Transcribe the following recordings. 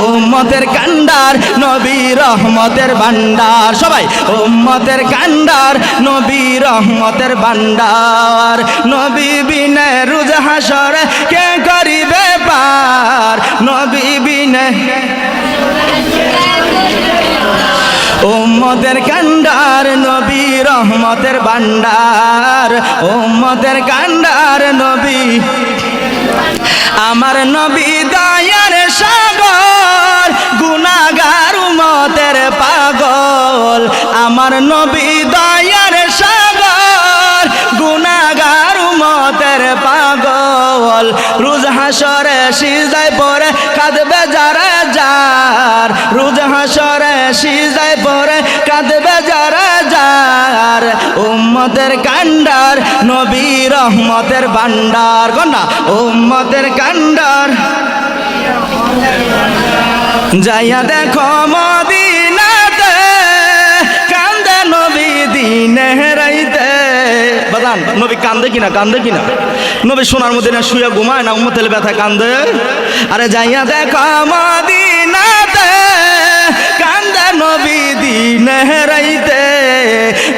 উম্মতের কান্ডার নবী রহমতের ভান্ডার সবাই উম্মতের কান্ডার নবী রহমতের ভান্ডার নবী বিনে রোজ হাসর কে করিবে পার নবী বিনে উম্মতের কান্ডার নবী রহমতের ভান্ডার উম্মতের কান্ডার নবী আমার নবী দয়ার সাগর গুনাহগার উম্মতের পাগল আমার নবী দয়ার সাগর গুনাহগার উম্মতের পাগল রোজ হাসরে সিজদায় পড়ে কাঁদবে যারা যার রোজ হাসরে সিজদায় পড়ে কাঁদবে যারা যার উম্মতের কান্ডার নবী রহমতের ভান্ডার কন্যা উম্মতের কান্ডার যাইয়া দেখো মদিনাতে কান্দে নবী দিনে রাইতে বাদান নবী কান্দে কিনা নবী সোনার মদিনা শুয়ে ঘুমায় না উম্মতের ব্যথা কান্দে আরে যাইয়া দেখো মদিনাতে কান্দে নবী দিনে রাইতে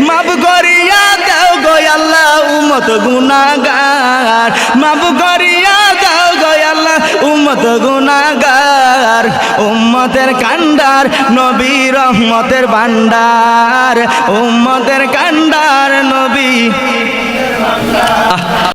মাফ করিয়া দাও গো আল্লাহ উম্মত গুনাহগার মাফ করিয়া দাও গো আল্লাহ উম্মত গুনাহগার উম্মতের কান্ডার নবী রহমতের ভান্ডার উম্মতের কান্ডার নবী